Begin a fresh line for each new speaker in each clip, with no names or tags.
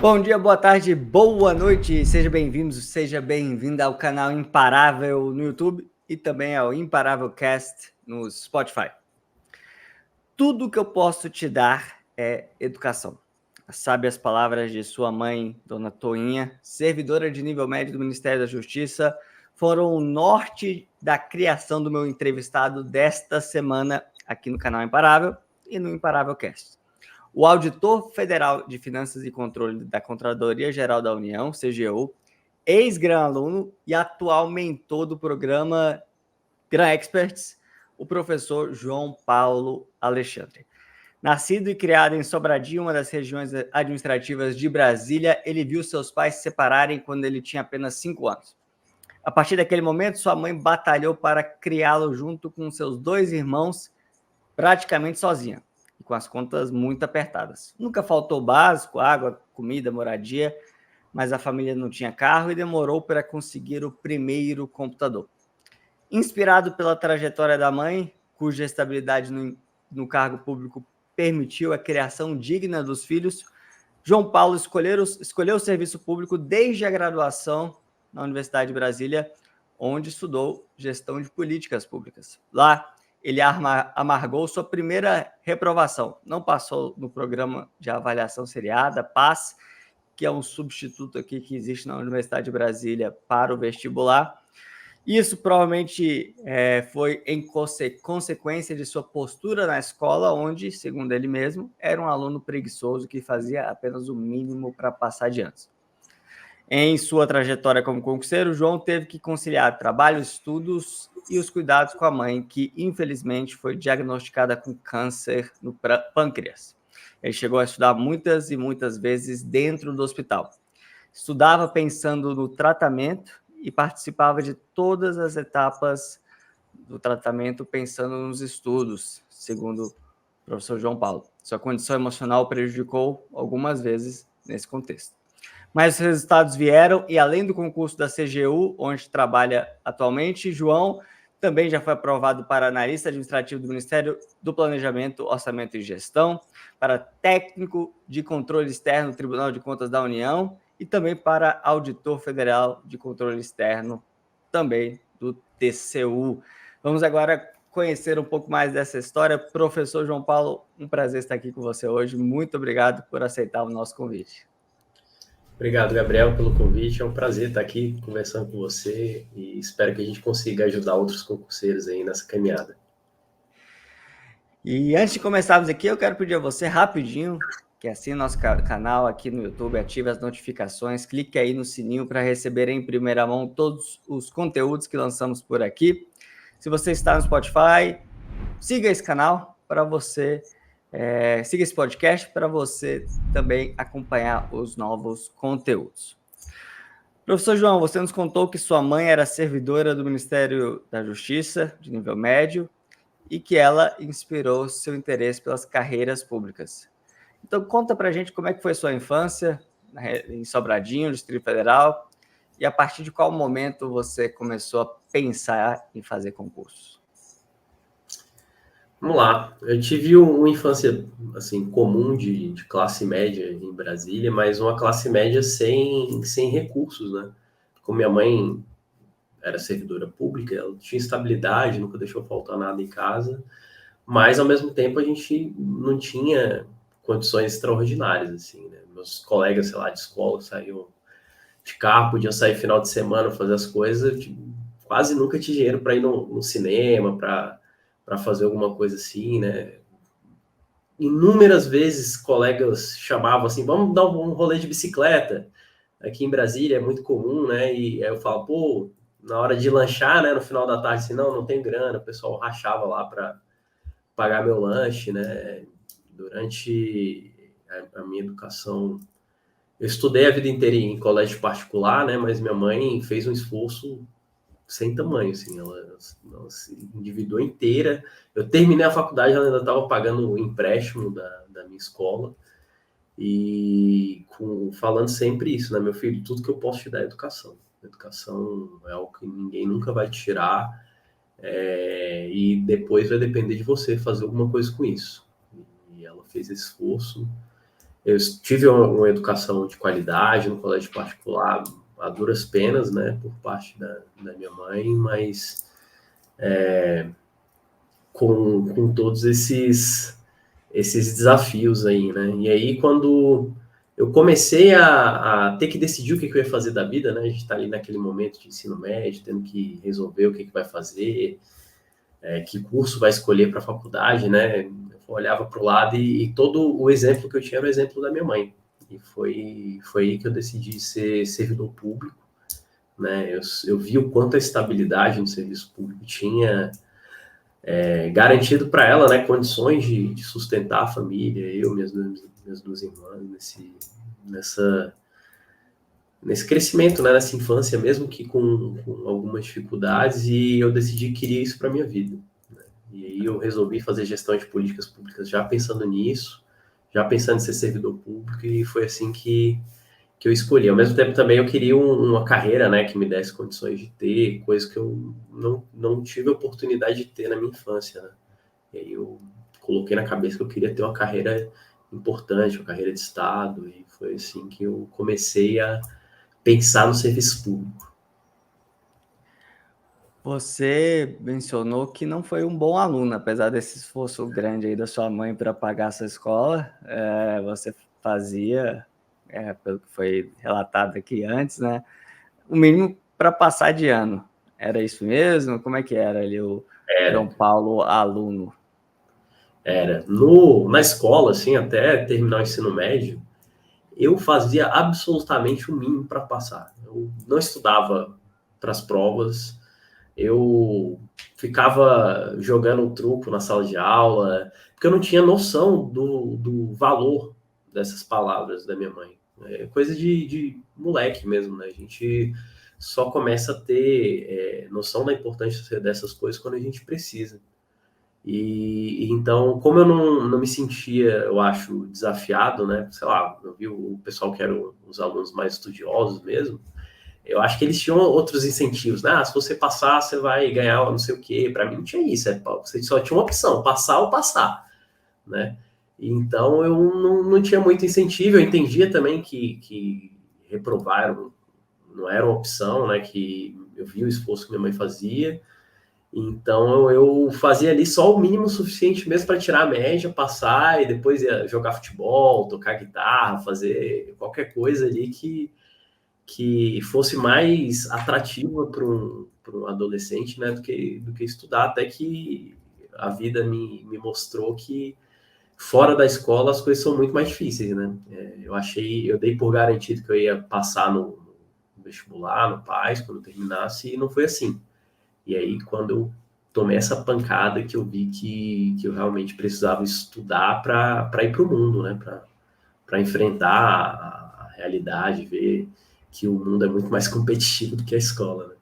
Bom dia, boa tarde, boa noite, seja bem-vindo, seja bem-vinda ao canal Imparável no YouTube e também ao Imparável Cast no Spotify. Tudo que eu posso te dar é educação. Sabe as palavras de sua mãe, Dona Toinha, servidora de nível médio do Ministério da Justiça, foram o norte da criação do meu entrevistado desta semana aqui no canal Imparável e no Imparável Cast. O auditor federal de Finanças e Controle da Controladoria Geral da União, CGU, ex-gran aluno e atual mentor do programa Gran Experts, o professor João Paulo Alexandre. Nascido e criado em Sobradinho, uma das regiões administrativas de Brasília, ele viu seus pais se separarem quando ele tinha apenas 5 anos. A partir daquele momento, sua mãe batalhou para criá-lo junto com seus 2 irmãos, praticamente sozinha e com as contas muito apertadas. Nunca faltou o básico, água, comida, moradia, mas a família não tinha carro e demorou para conseguir o primeiro computador. Inspirado pela trajetória da mãe, cuja estabilidade no cargo público permitiu a criação digna dos filhos, João Paulo escolheu o serviço público desde a graduação na Universidade de Brasília, onde estudou gestão de políticas públicas. Lá, ele amargou sua primeira reprovação. Não passou no programa de avaliação seriada, PAS, que é um substituto aqui que existe na Universidade de Brasília para o vestibular. Isso provavelmente foi em consequência de sua postura na escola, onde, segundo ele mesmo, era um aluno preguiçoso que fazia apenas o mínimo para passar de ano. Em sua trajetória como concurseiro, João teve que conciliar trabalho, estudos e os cuidados com a mãe, que infelizmente foi diagnosticada com câncer no pâncreas. Ele chegou a estudar muitas e muitas vezes dentro do hospital. Estudava pensando no tratamento e participava de todas as etapas do tratamento pensando nos estudos, segundo o professor João Paulo. Sua condição emocional prejudicou algumas vezes nesse contexto. Mas os resultados vieram e, além do concurso da CGU, onde trabalha atualmente, João também já foi aprovado para analista administrativo do Ministério do Planejamento, Orçamento e Gestão, para técnico de controle externo do Tribunal de Contas da União e também para auditor federal de controle externo, também do TCU. Vamos agora conhecer um pouco mais dessa história. Professor João Paulo, um prazer estar aqui com você hoje. Muito obrigado por aceitar o nosso convite.
Obrigado, Gabriel, pelo convite. É um prazer estar aqui conversando com você e espero que a gente consiga ajudar outros concurseiros aí nessa caminhada.
E antes de começarmos aqui, eu quero pedir a você rapidinho que assine nosso canal aqui no YouTube, ative as notificações, clique aí no sininho para receber em primeira mão todos os conteúdos que lançamos por aqui. Se você está no Spotify, siga esse canal para você, siga esse podcast para você também acompanhar os novos conteúdos. Professor João, você nos contou que sua mãe era servidora do Ministério da Justiça, de nível médio, e que ela inspirou seu interesse pelas carreiras públicas. Então, conta para a gente como é que foi sua infância em Sobradinho, Distrito Federal, e a partir de qual momento você começou a pensar em fazer concurso?
Vamos lá. Eu tive uma infância assim comum de classe média em Brasília, mas uma classe média sem recursos, né? Como minha mãe era servidora pública, ela tinha estabilidade, nunca deixou faltar nada em casa, mas ao mesmo tempo a gente não tinha condições extraordinárias, assim, né? Meus colegas, sei lá, de escola saíam de carro, podiam sair final de semana fazer as coisas, tipo, quase nunca tinha dinheiro para ir no cinema, para fazer alguma coisa assim, né? Inúmeras vezes colegas chamavam assim, vamos dar um rolê de bicicleta. Aqui em Brasília é muito comum, né? E aí eu falo, pô, na hora de lanchar, né, no final da tarde, assim, não tem grana, o pessoal rachava lá para pagar meu lanche, né? Durante a minha educação, eu estudei a vida inteira em colégio particular, né? Mas minha mãe fez um esforço sem tamanho, assim, ela se endividou inteira. Eu terminei a faculdade, ela ainda estava pagando o empréstimo da minha escola e falando sempre isso, né, meu filho, tudo que eu posso te dar é educação. Educação é algo que ninguém nunca vai tirar, e depois vai depender de você fazer alguma coisa com isso. E ela fez esse esforço Eu tive uma educação de qualidade no colégio particular, a duras penas, né, por parte da minha mãe, mas com todos esses desafios aí, né? E aí, quando eu comecei a ter que decidir o que eu ia fazer da vida, né? A gente está ali naquele momento de ensino médio, tendo que resolver o que vai fazer, que curso vai escolher para a faculdade, né? Eu olhava para o lado e todo o exemplo que eu tinha era o exemplo da minha mãe. E foi aí que eu decidi ser servidor público, né? Eu vi o quanto a estabilidade no serviço público tinha garantido para ela, né, condições de sustentar a família, eu, minhas duas irmãs, nesse crescimento, né, nessa infância, mesmo que com algumas dificuldades, e eu decidi que queria isso para minha vida. Né? E aí eu resolvi fazer gestão de políticas públicas já pensando nisso, já pensando em ser servidor público, e foi assim que eu escolhi. Ao mesmo tempo também eu queria uma carreira, né, que me desse condições de ter, coisas que eu não tive a oportunidade de ter na minha infância, né? E aí eu coloquei na cabeça que eu queria ter uma carreira importante, uma carreira de Estado, e foi assim que eu comecei a pensar no serviço público.
Você mencionou que não foi um bom aluno, apesar desse esforço grande aí da sua mãe para pagar a sua escola, você fazia, pelo que foi relatado aqui antes, né, o mínimo para passar de ano. Era isso mesmo? Como é que era ali o
Era,
João Paulo aluno?
na escola, assim, até terminar o ensino médio, eu fazia absolutamente o mínimo para passar. Eu não estudava para as provas, eu ficava jogando um truco na sala de aula, porque eu não tinha noção do valor dessas palavras da minha mãe. É coisa de moleque mesmo, né? A gente só começa a ter noção da importância dessas coisas quando a gente precisa. E então, como eu não me sentia, eu acho, desafiado, né? Sei lá, eu vi o pessoal que eram os alunos mais estudiosos mesmo, eu acho que eles tinham outros incentivos, né? Ah, se você passar, você vai ganhar não sei o quê. Para mim não tinha isso, você só tinha uma opção, passar ou passar, né? Então eu não tinha muito incentivo, eu entendia também que reprovar não era uma opção, né? Que eu via o esforço que minha mãe fazia, então eu fazia ali só o mínimo suficiente mesmo para tirar a média, passar e depois ia jogar futebol, tocar guitarra, fazer qualquer coisa ali que fosse mais atrativa para um adolescente, né, do que estudar, até que a vida me mostrou que fora da escola as coisas são muito mais difíceis, né? Eu dei por garantido que eu ia passar no vestibular, no PAS, quando eu terminasse, e não foi assim. E aí, quando eu tomei essa pancada, que eu vi que eu realmente precisava estudar para ir para o mundo, né? Para enfrentar a realidade, ver que o mundo é muito mais competitivo do que a escola, né?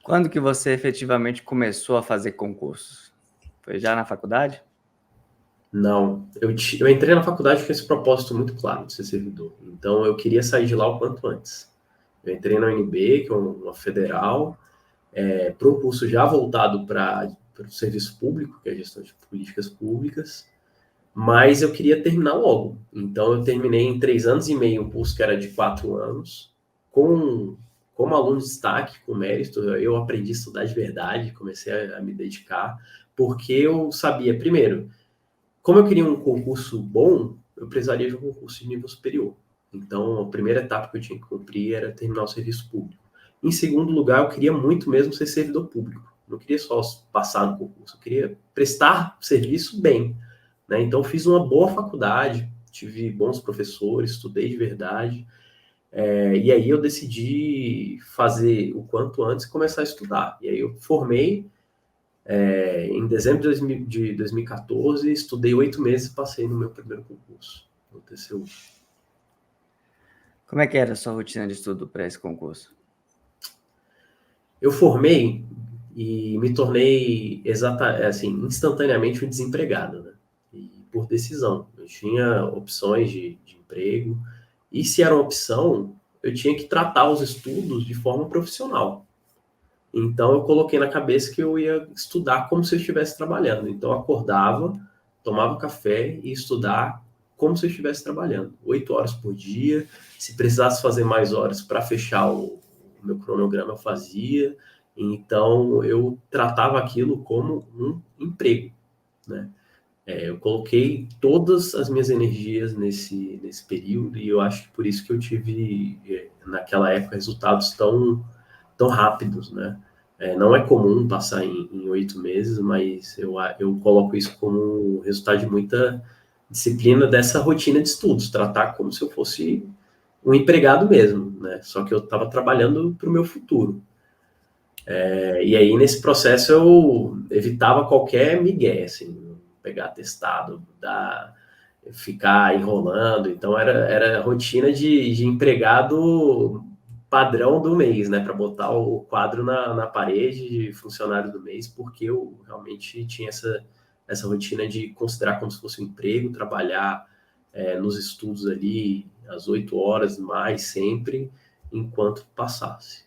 Quando que você efetivamente começou a fazer concursos? Foi já na faculdade?
Não, eu entrei na faculdade com esse propósito muito claro de ser servidor. Então, eu queria sair de lá o quanto antes. Eu entrei na UNB, que é uma federal, para um curso já voltado para o serviço público, que é a gestão de políticas públicas, mas eu queria terminar logo. Então, eu terminei em 3 anos e meio um curso que era de 4 anos, como aluno de destaque, com mérito. Eu aprendi a estudar de verdade, comecei a me dedicar, porque eu sabia, primeiro, como eu queria um concurso bom, eu precisaria de um concurso de nível superior. Então, a primeira etapa que eu tinha que cumprir era terminar o serviço público. Em segundo lugar, eu queria muito mesmo ser servidor público. Não queria só passar no concurso, eu queria prestar serviço bem, né? Então, fiz uma boa faculdade, tive bons professores, estudei de verdade. E aí eu decidi fazer o quanto antes e começar a estudar. E aí eu formei em dezembro de 2014, estudei 8 meses e passei no meu primeiro concurso, no TCU.
Como é que era a sua rotina de estudo para esse concurso?
Eu formei e me tornei assim, instantaneamente um desempregado, né? E por decisão. Eu tinha opções de emprego, e se era uma opção, eu tinha que tratar os estudos de forma profissional. Então eu coloquei na cabeça que eu ia estudar como se eu estivesse trabalhando. Então eu acordava, tomava café e ia estudar como se eu estivesse trabalhando. 8 horas por dia, se precisasse fazer mais horas para fechar o meu cronograma, eu fazia. Então, eu tratava aquilo como um emprego, né? Eu coloquei todas as minhas energias nesse período e eu acho que por isso que eu tive, naquela época, resultados tão rápidos, né? Não é comum passar em 8 meses, mas eu coloco isso como resultado de muita disciplina dessa rotina de estudos, tratar como se eu fosse um empregado mesmo, né? Só que eu estava trabalhando para o meu futuro. E aí, nesse processo, eu evitava qualquer migué, assim, pegar atestado, ficar enrolando. Então, era rotina de empregado padrão do mês, né? Para botar o quadro na parede de funcionário do mês, porque eu realmente tinha essa rotina de considerar como se fosse um emprego, trabalhar nos estudos ali às 8 horas mais sempre, enquanto passasse.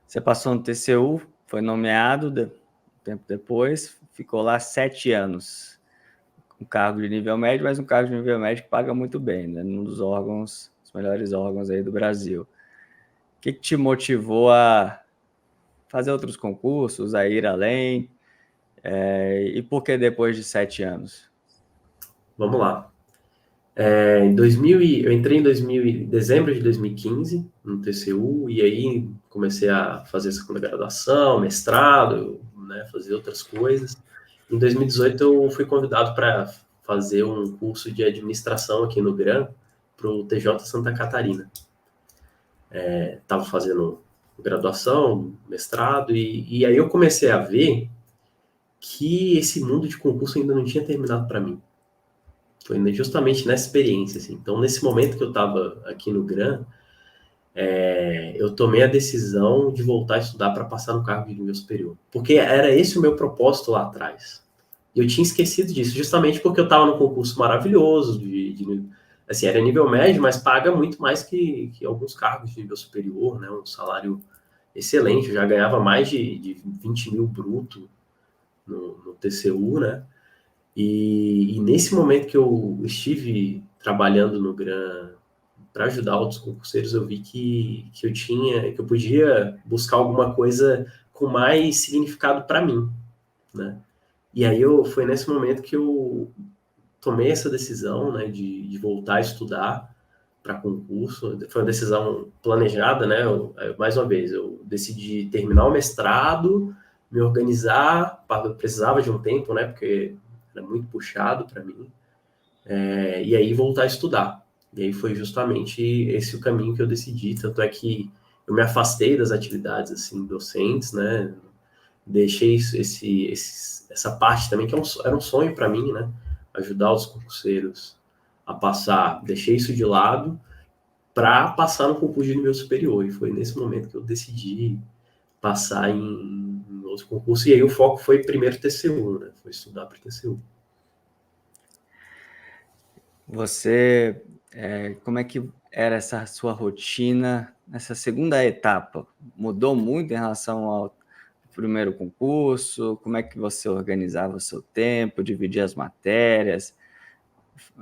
Você passou no TCU, foi nomeado, tempo depois, ficou lá 7 anos. Um cargo de nível médio, mas um cargo de nível médio que paga muito bem, né? Num dos órgãos, os melhores órgãos aí do Brasil. O que te motivou a fazer outros concursos, a ir além? E por que depois de 7 anos?
Vamos lá. Eu entrei em dezembro de 2015 no TCU e aí comecei a fazer segunda graduação, mestrado, né, fazer outras coisas. Em 2018 eu fui convidado para fazer um curso de administração aqui no GRAM para o TJ Santa Catarina. Estava fazendo graduação, mestrado e aí eu comecei a ver que esse mundo de concurso ainda não tinha terminado para mim. Foi justamente nessa experiência, assim. Então, nesse momento que eu estava aqui no GRAM, eu tomei a decisão de voltar a estudar para passar no cargo de nível superior. Porque era esse o meu propósito lá atrás. E eu tinha esquecido disso, justamente porque eu estava num concurso maravilhoso, assim, era nível médio, mas paga muito mais que alguns cargos de nível superior, né? Um salário excelente, eu já ganhava mais de 20 mil bruto no TCU, né? E nesse momento que eu estive trabalhando no GRAM para ajudar outros concurseiros, eu vi que eu podia buscar alguma coisa com mais significado para mim, né? E aí foi nesse momento que eu tomei essa decisão, né, de voltar a estudar para concurso. Foi uma decisão planejada, né? Mais uma vez, eu decidi terminar o mestrado, me organizar, eu precisava de um tempo, né? Porque era muito puxado para mim, e aí voltar a estudar. E aí foi justamente esse o caminho que eu decidi, tanto é que eu me afastei das atividades assim docentes, né? Deixei essa parte também que era um sonho para mim, né? Ajudar os concurseiros a passar. Deixei isso de lado para passar no concurso de nível superior. E foi nesse momento que eu decidi passar em outro concurso. E aí o foco foi primeiro TCU, né? Foi estudar para TCU.
Você, como é que era essa sua rotina nessa segunda etapa? Mudou muito em relação ao primeiro concurso? Como é que você organizava o seu tempo, dividia as matérias?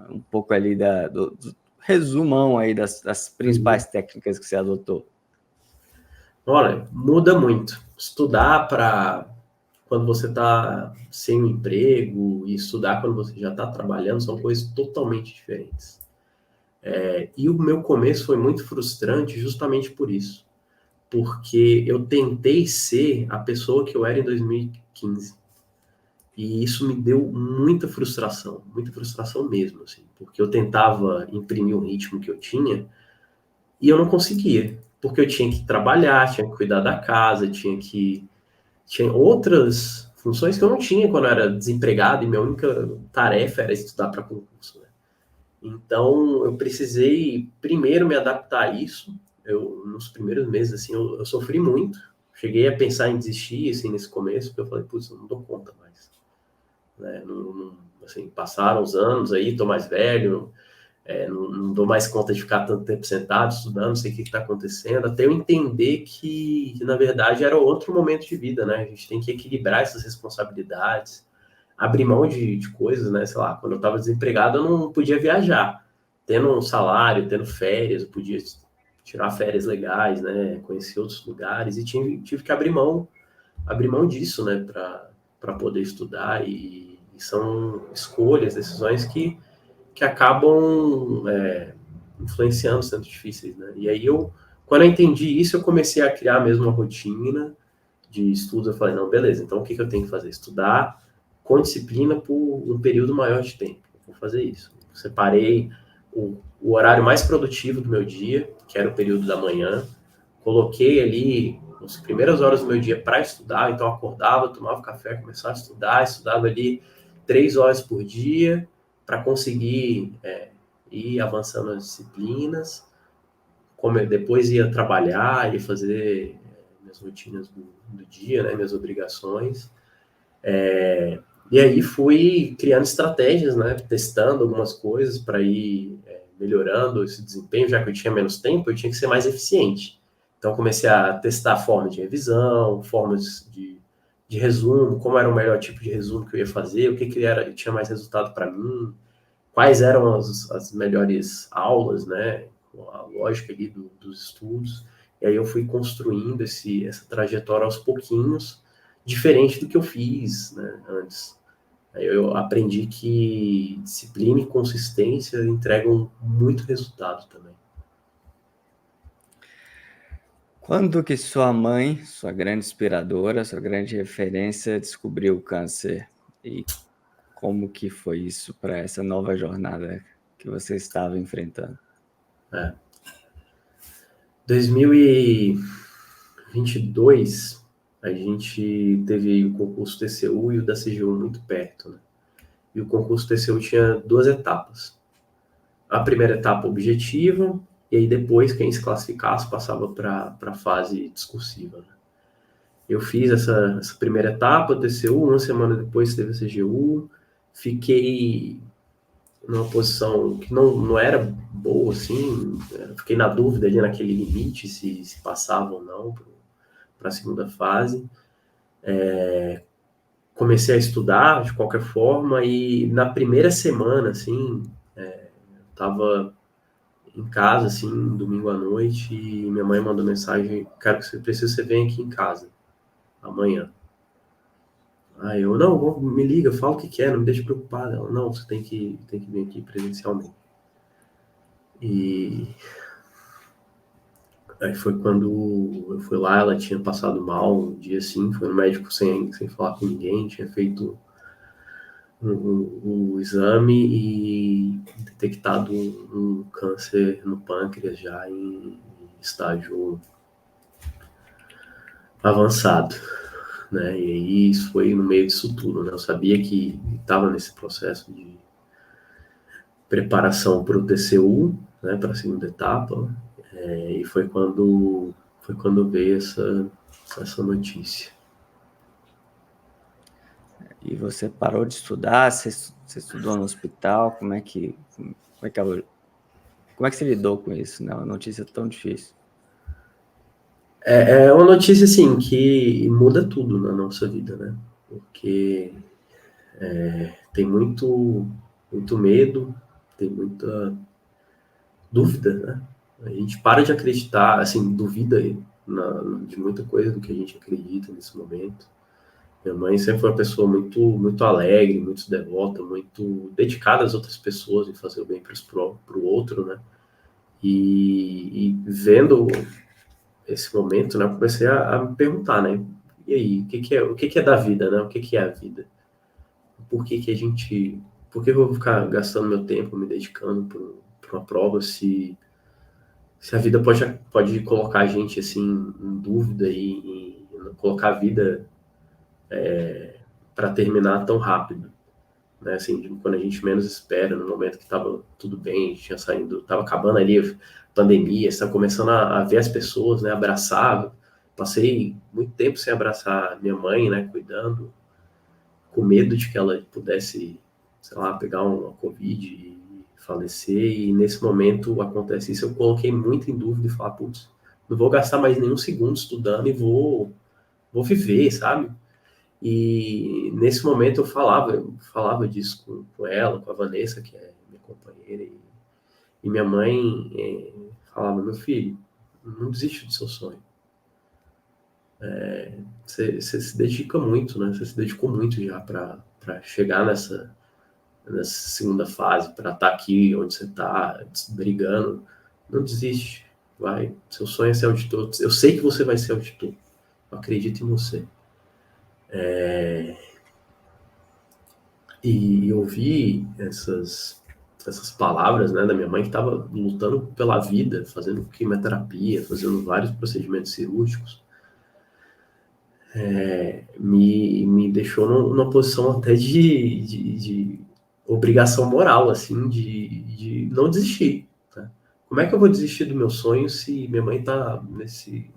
Um pouco ali do resumão aí das principais técnicas que você adotou.
Olha, muda muito. Estudar para quando você está sem um emprego e estudar quando você já está trabalhando são coisas totalmente diferentes. E o meu começo foi muito frustrante justamente por isso. Porque eu tentei ser a pessoa que eu era em 2015. E isso me deu muita frustração mesmo, assim, porque eu tentava imprimir o ritmo que eu tinha e eu não conseguia, porque eu tinha que trabalhar, tinha que cuidar da casa, tinha outras funções que eu não tinha quando eu era desempregado e minha única tarefa era estudar para concurso, né? Então, eu precisei primeiro me adaptar a isso. Nos primeiros meses, assim, eu sofri muito. Cheguei a pensar em desistir, assim, nesse começo, porque eu falei, putz, eu não dou conta mais. Né? Assim, passaram os anos aí, tô mais velho, não dou mais conta de ficar tanto tempo sentado, estudando, não sei o que está acontecendo, até eu entender que, na verdade, era outro momento de vida, né? A gente tem que equilibrar essas responsabilidades. abrir mão de coisas, né? Sei lá, quando eu estava desempregado, eu não podia viajar. Tendo um salário, tendo férias, eu podia tirar férias legais, né? Conhecer outros lugares e tive que abrir mão disso, né? Para poder estudar e são escolhas, decisões que acabam influenciando, sendo difíceis, né? E aí quando eu entendi isso, eu comecei a criar mesmo uma rotina de estudos. Eu falei, não, beleza, então o que eu tenho que fazer? Estudar com disciplina por um período maior de tempo. Eu vou fazer isso. Separei o horário mais produtivo do meu dia, que era o período da manhã, coloquei ali as primeiras horas do meu dia para estudar, então eu acordava, tomava café, começava a estudar, estudava ali 3 horas por dia para conseguir ir avançando as disciplinas, como eu depois ia trabalhar, ia fazer minhas rotinas do dia, né, minhas obrigações. E aí fui criando estratégias, né, testando algumas coisas para ir melhorando esse desempenho. Já que eu tinha menos tempo, eu tinha que ser mais eficiente. Então comecei a testar formas de revisão, formas de resumo, como era o melhor tipo de resumo que eu ia fazer, o que tinha mais resultado para mim, quais eram as melhores aulas, né, a lógica ali dos estudos. E aí eu fui construindo essa trajetória aos pouquinhos, diferente do que eu fiz, né, antes. Aí eu aprendi que disciplina e consistência entregam muito resultado também.
Quando que sua mãe, sua grande inspiradora, sua grande referência, descobriu o câncer? E como que foi isso para essa nova jornada que você estava enfrentando?
2022, a gente teve o concurso TCU e o da CGU muito perto, né? E o concurso TCU tinha 2 etapas. A primeira etapa objetiva, e aí depois quem se classificasse passava para a fase discursiva, né? Eu fiz essa primeira etapa, TCU, uma semana depois teve a CGU, fiquei numa posição que não era boa, assim, fiquei na dúvida ali naquele limite, se passava ou não para a segunda fase. Comecei a estudar de qualquer forma e na primeira semana, assim, tava em casa, assim, domingo à noite, e minha mãe mandou mensagem: quero que você venha aqui em casa amanhã. Aí eu, não, me liga, fala o que é, não me deixe preocupado. Ela, não, você tem que vir aqui presencialmente. E aí foi quando eu fui lá, ela tinha passado mal um dia assim, foi no médico sem falar com ninguém, tinha feito o exame e detectado um câncer no pâncreas já em estágio avançado, né? E aí isso foi no meio disso tudo, né? Eu sabia que estava nesse processo de preparação para o TCU, né? Para a segunda etapa, e foi quando veio essa notícia.
E você parou de estudar? Você estudou no hospital? Como é que você lidou com isso, né? Uma notícia tão difícil.
É uma notícia, assim, que muda tudo na nossa vida, né? Porque tem muito medo, tem muita dúvida, né? A gente para de acreditar, assim, duvida de muita coisa do que a gente acredita nesse momento. Minha mãe sempre foi uma pessoa muito alegre, muito devota, muito dedicada às outras pessoas, em fazer o bem para o outro, né? E vendo esse momento, né, eu comecei a me perguntar, né? E aí, o que é da vida, né? O que é a vida? Por que a gente... Por que eu vou ficar gastando meu tempo, me dedicando para uma prova, se a vida pode colocar a gente, assim, em dúvida e colocar a vida para terminar tão rápido, né? Assim, quando a gente menos espera, no momento que estava tudo bem, a gente tinha saído, estava acabando ali a pandemia, estava começando a ver as pessoas, né? Abraçar. Passei muito tempo sem abraçar minha mãe, né? Cuidando, com medo de que ela pudesse, sei lá, pegar uma Covid e falecer. E nesse momento acontece isso. Eu coloquei muito em dúvida e falar, putz, não vou gastar mais nenhum segundo estudando e vou viver, sabe? E nesse momento eu falava disso com ela, com a Vanessa, que é minha companheira, e minha mãe falava: meu filho, não desiste do seu sonho. Você se dedica muito, né? Você se dedicou muito já para chegar nessa segunda fase, para estar aqui onde você está, brigando. Não desiste, vai. Seu sonho é ser auditor. Eu sei que você vai ser auditor. Eu acredito em você. E ouvir essas palavras, né, da minha mãe, que estava lutando pela vida, fazendo quimioterapia, fazendo vários procedimentos cirúrgicos, me deixou numa posição até de obrigação moral, assim, de não desistir. Tá? Como é que eu vou desistir do meu sonho se minha mãe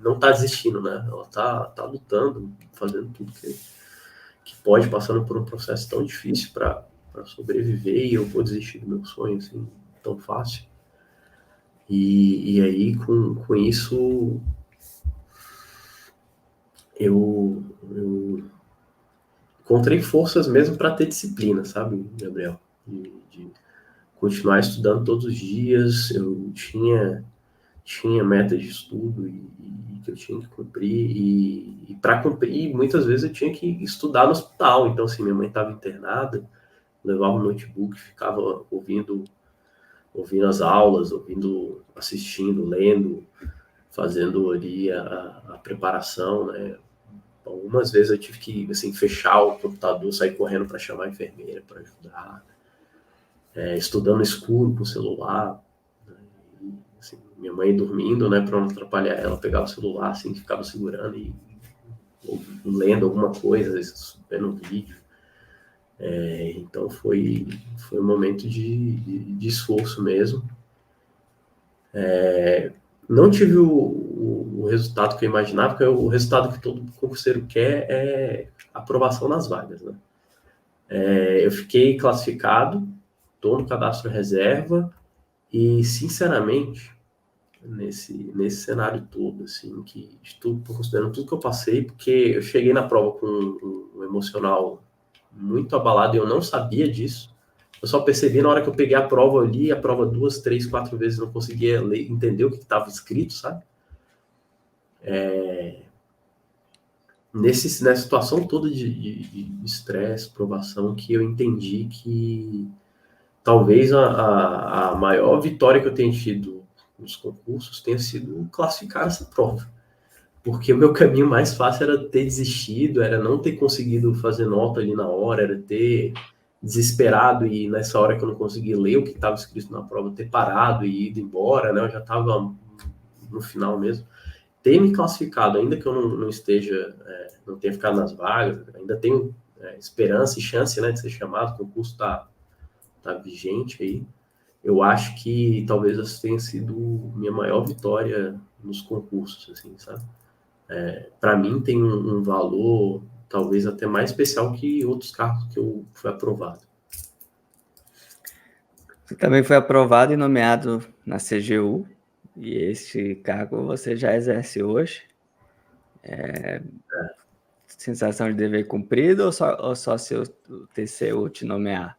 não tá desistindo, né? Ela tá lutando, fazendo tudo que pode, passando por um processo tão difícil para sobreviver, e eu vou desistir do meu sonho, assim, tão fácil. E aí, com isso, eu encontrei forças mesmo para ter disciplina, sabe, Gabriel? De continuar estudando todos os dias. Eu tinha metas de estudo e que eu tinha que cumprir, e para cumprir, muitas vezes eu tinha que estudar no hospital. Então, assim, minha mãe estava internada, levava um notebook, ficava ouvindo as aulas, assistindo, lendo, fazendo ali a preparação, né? Algumas vezes eu tive que, assim, fechar o computador, sair correndo para chamar a enfermeira para ajudar, estudando no escuro com o celular, né? E, assim, minha mãe dormindo, né, para não atrapalhar ela, pegava o celular, assim, ficava segurando e lendo alguma coisa, às vezes vendo um vídeo. Então foi um momento de esforço mesmo. Não tive o resultado que eu imaginava, porque o resultado que todo concurseiro quer é aprovação nas vagas, né? Eu fiquei classificado, estou no cadastro reserva, e sinceramente, nesse cenário todo, assim, que estou considerando tudo que eu passei, porque eu cheguei na prova com um emocional muito abalado e eu não sabia disso. Eu só percebi na hora que eu peguei a prova, eu li a prova 2, 3, 4 vezes, não conseguia ler, entender o que estava escrito, sabe? Nessa situação toda de estresse, provação, que eu entendi que talvez a maior vitória que eu tenha tido nos concursos tenha sido classificar essa prova. Porque o meu caminho mais fácil era ter desistido, era não ter conseguido fazer nota ali na hora, era ter desesperado e nessa hora que eu não consegui ler o que estava escrito na prova, ter parado e ido embora, né? Eu já estava no final mesmo. Ter me classificado, ainda que eu não esteja, não tenha ficado nas vagas, ainda tenho esperança e chance, né, de ser chamado, o concurso tá vigente aí. Eu acho que talvez essa tenha sido minha maior vitória nos concursos, assim, sabe? Para mim tem um valor talvez até mais especial que outros cargos que eu fui aprovado.
Você também foi aprovado e nomeado na CGU, e esse cargo você já exerce hoje. Sensação de dever cumprido ou só se o TCU te nomear?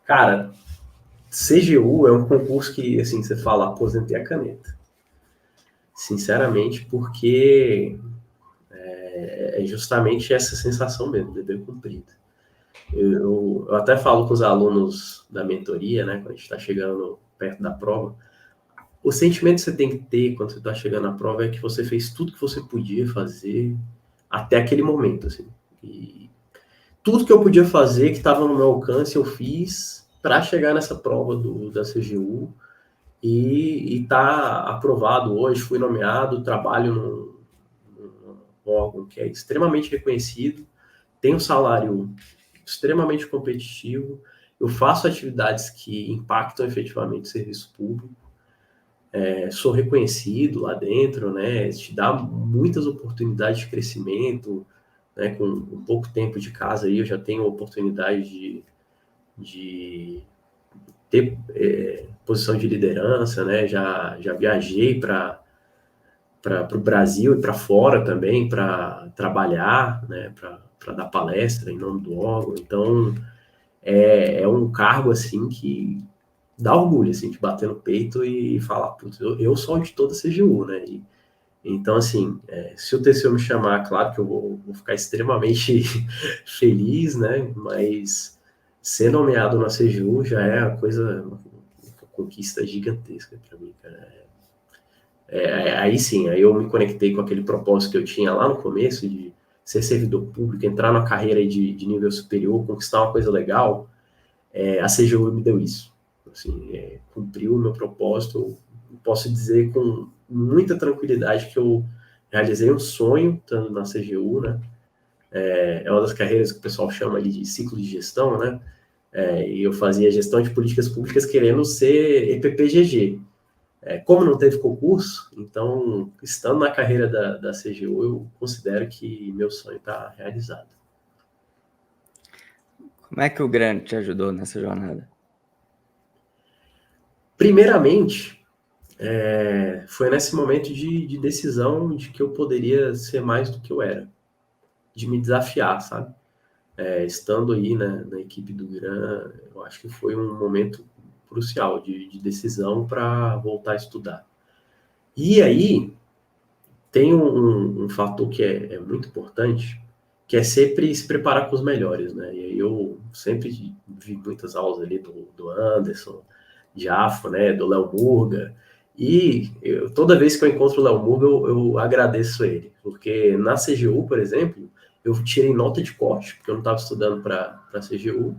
Cara, CGU é um concurso que, assim, você fala, aposentei a caneta. Sinceramente, porque é justamente essa sensação mesmo, dever cumprido. Eu até falo com os alunos da mentoria, né, quando a gente está chegando perto da prova, o sentimento que você tem que ter quando você está chegando na prova é que você fez tudo que você podia fazer até aquele momento, assim. E tudo que eu podia fazer, que estava no meu alcance, eu fiz para chegar nessa prova da CGU e tá aprovado hoje, fui nomeado, trabalho num órgão que é extremamente reconhecido, tem um salário extremamente competitivo, eu faço atividades que impactam efetivamente o serviço público, sou reconhecido lá dentro, né? Te dá muitas oportunidades de crescimento, né? Com um pouco tempo de casa aí, eu já tenho a oportunidade de ter posição de liderança, né? Já viajei para o Brasil e para fora também, para trabalhar, né, para dar palestra em nome do órgão. Então, é um cargo, assim, que dá orgulho, assim, de bater no peito e falar, putz, eu sou auditor da CGU, né? Então, assim, se o TCU me chamar, claro que eu vou ficar extremamente feliz, né? Mas ser nomeado na CGU já é uma conquista gigantesca para mim, cara. Aí sim, aí eu me conectei com aquele propósito que eu tinha lá no começo de ser servidor público, entrar na carreira de nível superior, conquistar uma coisa legal. A CGU me deu isso. Assim, cumpriu o meu propósito. Eu posso dizer com muita tranquilidade que eu realizei um sonho estando na CGU, né? É uma das carreiras que o pessoal chama ali de ciclo de gestão, né? E eu fazia gestão de políticas públicas querendo ser EPPGG. Como não teve concurso, então, estando na carreira da CGU, eu considero que meu sonho está realizado.
Como é que o GRAN te ajudou nessa jornada?
Primeiramente, foi nesse momento de decisão de que eu poderia ser mais do que eu era, de me desafiar, sabe? Estando aí, né, na equipe do GRAN, eu acho que foi um momento crucial de decisão para voltar a estudar. E aí, tem um fator que é muito importante, que é sempre se preparar com os melhores, né? E aí eu sempre vi muitas aulas ali do Anderson, de AFO, né? Do Léo Murga. E toda vez que eu encontro o Léo Murga, eu agradeço ele. Porque na CGU, por exemplo, eu tirei nota de corte, porque eu não estava estudando para a CGU.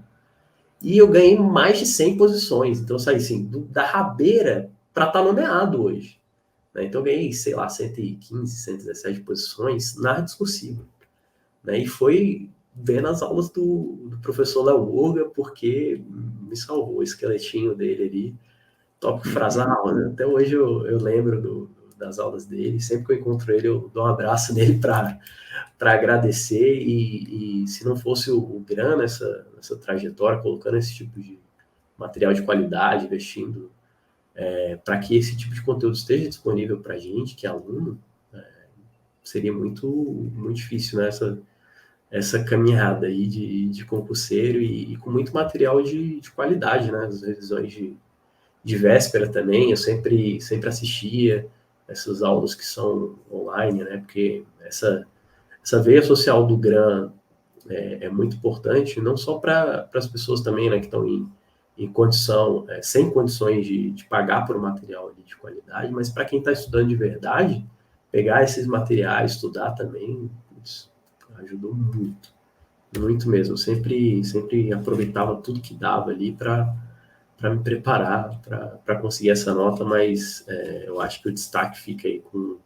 E eu ganhei mais de 100 posições. Então eu saí assim, da rabeira para estar nomeado hoje. Né? Então eu ganhei, sei lá, 115, 117 posições na discursiva. Né? E foi vendo as aulas do professor Léo Murga, porque me salvou o esqueletinho dele ali, tópico frasal, né? Até hoje eu lembro das aulas dele, sempre que eu encontro ele eu dou um abraço nele para agradecer, e se não fosse o GRAN nessa trajetória, colocando esse tipo de material de qualidade, investindo para que esse tipo de conteúdo esteja disponível para a gente, que é aluno, seria muito, muito difícil, né? Essa caminhada aí de concurseiro e com muito material de qualidade, né? As revisões de véspera também, eu sempre assistia essas aulas que são online, né? Porque essa veia social do GRAN é muito importante, não só para as pessoas também, né, que estão em condição, sem condições de pagar por um material ali de qualidade, mas para quem está estudando de verdade, pegar esses materiais, estudar também, isso ajudou muito, muito mesmo. Eu sempre aproveitava tudo que dava ali para me preparar para conseguir essa nota, mas eu acho que o destaque fica aí com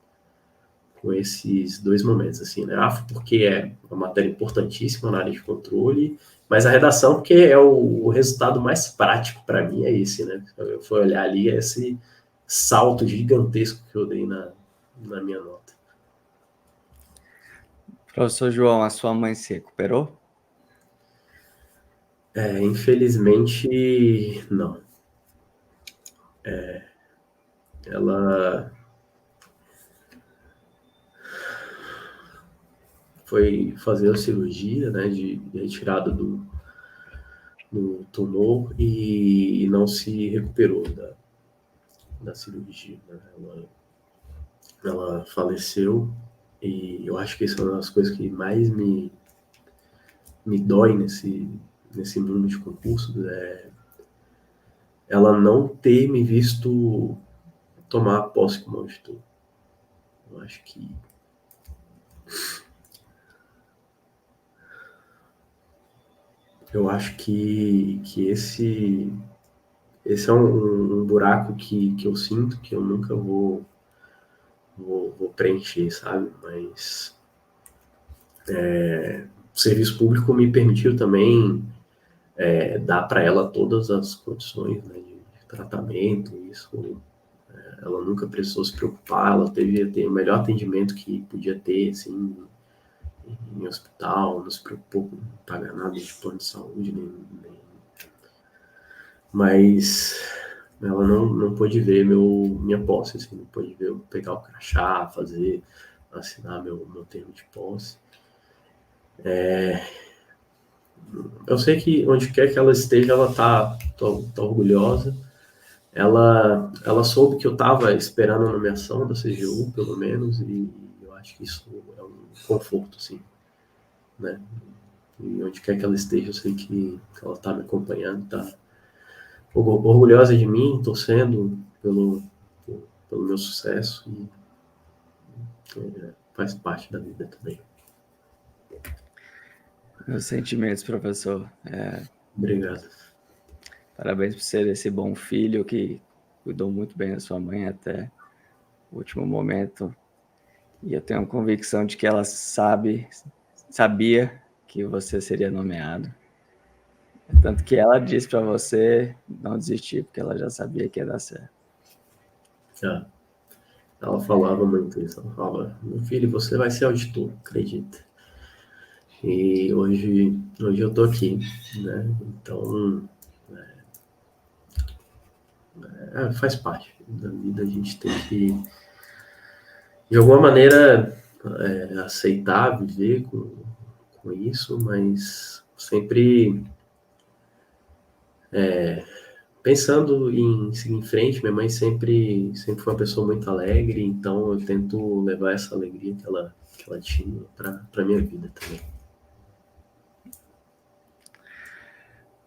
esses dois momentos, assim, né? Porque é uma matéria importantíssima na área de controle, mas a redação, porque é o resultado mais prático para mim, é esse, né? Eu fui olhar ali, esse salto gigantesco que eu dei na minha nota.
Professor João, a sua mãe se recuperou?
Infelizmente, não. Ela foi fazer a cirurgia, né, de retirada do tumor e não se recuperou da cirurgia, né? Ela faleceu e eu acho que isso é uma das coisas que mais me dói nesse mundo de concursos, ela não ter me visto tomar posse como auditor. Eu acho que esse é um buraco que eu sinto que eu nunca vou preencher, sabe? Mas o serviço público me permitiu também dar para ela todas as condições, né, de tratamento, isso. Ela nunca precisou se preocupar, ela teve o melhor atendimento que podia ter, assim, em hospital, não se preocupou com pagar nada de plano de saúde, mas ela não pôde ver minha posse, assim, não pôde ver pegar o crachá, assinar meu termo de posse. Eu sei que onde quer que ela esteja, ela tá orgulhosa. Ela soube que eu estava esperando a nomeação da CGU, pelo menos, e eu acho que isso é um conforto, assim, né? E onde quer que ela esteja, eu sei que ela está me acompanhando, está orgulhosa de mim, torcendo pelo meu sucesso, e faz parte da vida também.
Meus sentimentos, professor.
Obrigado.
Parabéns por ser esse bom filho que cuidou muito bem da sua mãe até o último momento. E eu tenho a convicção de que ela sabia que você seria nomeado. Tanto que ela disse para você não desistir, porque ela já sabia que ia dar certo.
Ela falava muito isso. Ela falava, meu filho, você vai ser auditor, acredita. E hoje eu tô aqui, né? Então, faz parte da vida. A gente tem que, de alguma maneira, aceitar, viver com isso, mas sempre pensando em seguir em frente. Minha mãe sempre foi uma pessoa muito alegre, então eu tento levar essa alegria que ela tinha para minha vida também.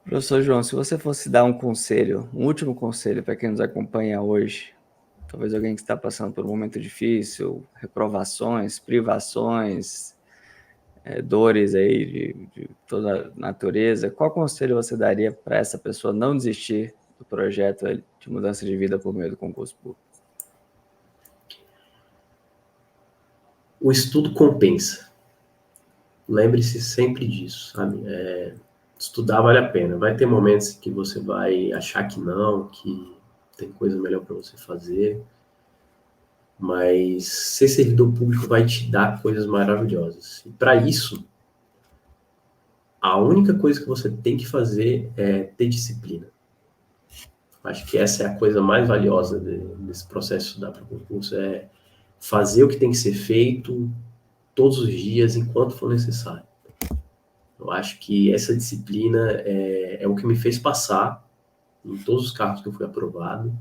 Professor João, se você fosse dar um conselho, um último conselho para quem nos acompanha hoje, talvez alguém que está passando por um momento difícil, reprovações, privações, dores aí de toda a natureza, qual conselho você daria para essa pessoa não desistir do projeto de mudança de vida por meio do concurso público?
O estudo compensa. Lembre-se sempre disso, sabe? Estudar vale a pena. Vai ter momentos que você vai achar que não, que tem coisa melhor para você fazer, mas ser servidor público vai te dar coisas maravilhosas. E para isso, a única coisa que você tem que fazer é ter disciplina. Acho que essa é a coisa mais valiosa desse processo de estudar para o concurso, é fazer o que tem que ser feito todos os dias, enquanto for necessário. Eu acho que essa disciplina é o que me fez passar em todos os cargos que eu fui aprovado,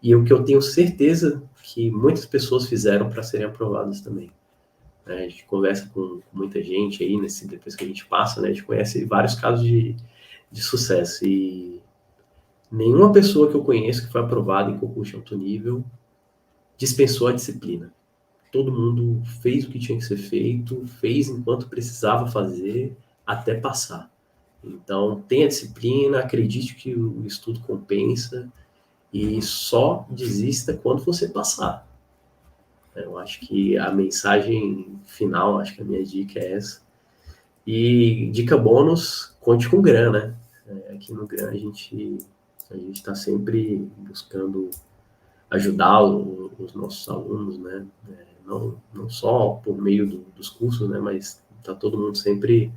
e é o que eu tenho certeza que muitas pessoas fizeram para serem aprovadas também. A gente conversa com muita gente aí, depois que a gente passa, né, a gente conhece vários casos de sucesso, e nenhuma pessoa que eu conheço que foi aprovada em concurso de alto nível dispensou a disciplina. Todo mundo fez o que tinha que ser feito, fez enquanto precisava fazer, até passar. Então, tenha disciplina, acredite que o estudo compensa, e só desista quando você passar. Eu acho que a mensagem final, acho que a minha dica é essa. E dica bônus, conte com o GRAN, né? Aqui no GRAN a gente está sempre buscando ajudar os nossos alunos, né? Não só por meio dos cursos, né? Mas está todo mundo sempre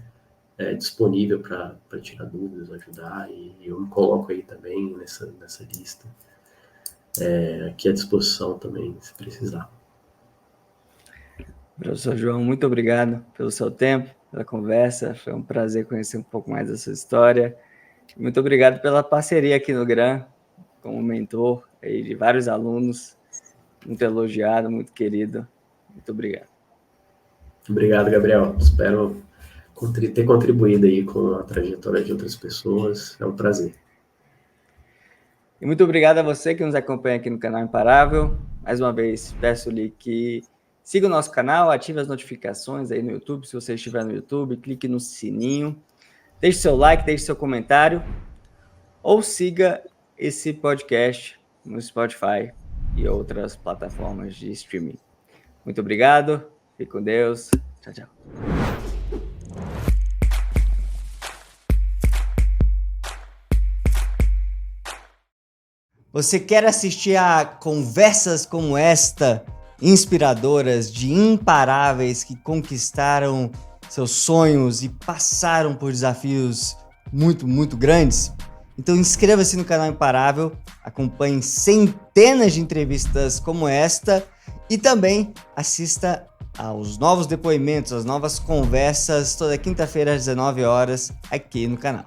disponível para tirar dúvidas, ajudar, e eu me coloco aí também nessa lista. Aqui à disposição também, se precisar.
Professor João, muito obrigado pelo seu tempo, pela conversa. Foi um prazer conhecer um pouco mais da sua história. Muito obrigado pela parceria aqui no GRAN, como mentor aí de vários alunos. Muito elogiado, muito querido. Muito obrigado.
Obrigado, Gabriel. Espero ter contribuído aí com a trajetória de outras pessoas. É um prazer.
E muito obrigado a você que nos acompanha aqui no canal Imparável. Mais uma vez, peço-lhe que siga o nosso canal, ative as notificações aí no YouTube, se você estiver no YouTube, clique no sininho, deixe seu like, deixe seu comentário, ou siga esse podcast no Spotify e outras plataformas de streaming. Muito obrigado, fique com Deus, tchau, tchau. Você quer assistir a conversas como esta, inspiradoras, de imparáveis que conquistaram seus sonhos e passaram por desafios muito, muito grandes? Então inscreva-se no canal Imparável, acompanhe centenas de entrevistas como esta E também assista aos novos depoimentos, às novas conversas, toda quinta-feira às 19 horas aqui no canal.